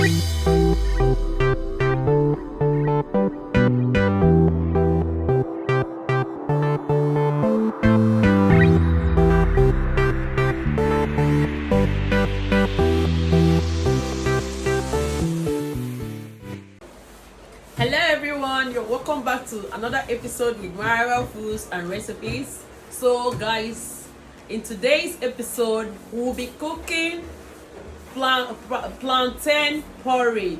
Hello everyone, you're welcome back to another episode with Marabel foods and recipes. So guys, in today's episode we'll be cooking plantain porridge.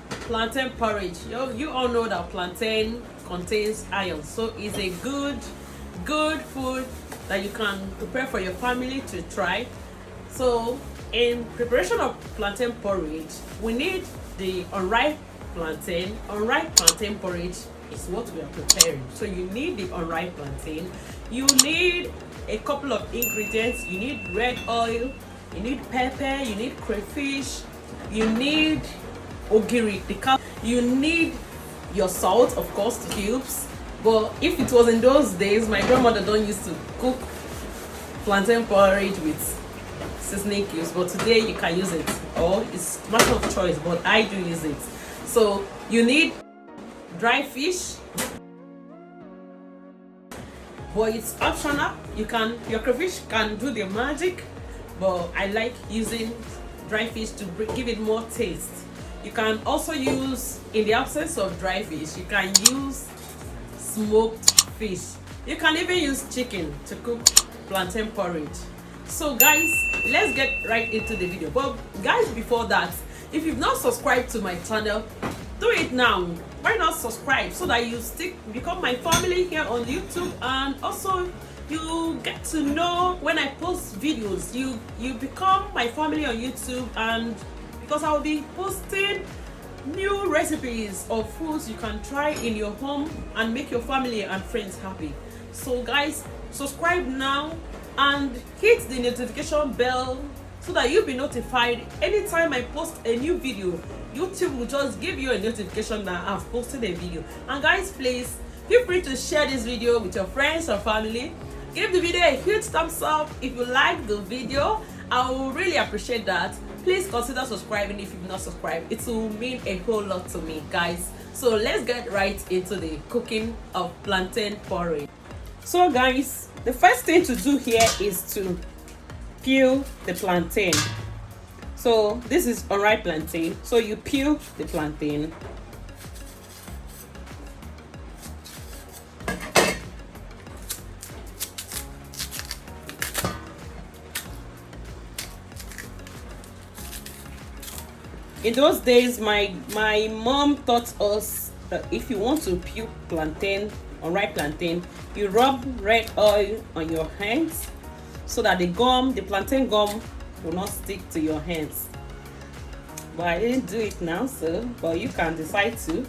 Plantain porridge. You all know that plantain contains iron, so it's a good food that you can prepare for your family to try. So in preparation of plantain porridge, we need the unripe plantain. Unripe plantain porridge is what we are preparing. So you need the unripe plantain. You need a couple of ingredients. You need red oil, you need pepper, you need crayfish, you need ogiri, you need your salt, of course, cubes. But if it was in those days, my grandmother don't used to cook plantain porridge with seasoning cubes, but today you can use it, or it's a matter of choice, but I do use it. So you need dry fish, but it's optional. Your crayfish can do the magic, but I like using dry fish to give it more taste. You can also use, in the absence of dry fish, you can use smoked fish. You can even use chicken to cook plantain porridge. So guys, let's get right into the video. But guys, before that, if you've not subscribed to my channel, do it now. Why not subscribe so that you become my family here on YouTube, and also you get to know when I post videos. You become my family on YouTube, and because I'll be posting new recipes of foods you can try in your home and make your family and friends happy. So guys, subscribe now and hit the notification bell so that you'll be notified anytime I post a new video. YouTube will just give you a notification that I've posted a video. And guys, please feel free to share this video with your friends or family. Give the video a huge thumbs up if you like the video. I will really appreciate that. Please consider subscribing if you've not subscribed. It will mean a whole lot to me, guys. So let's get right into the cooking of plantain porridge. So guys, the first thing to do here is to peel the plantain. So this is unripe plantain, so you peel the plantain. In those days, my mom taught us that if you want to peel plantain, unripe plantain, you rub red oil on your hands so that the plantain gum will not stick to your hands. But I didn't do it now, so but you can decide to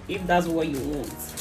if that's what you want.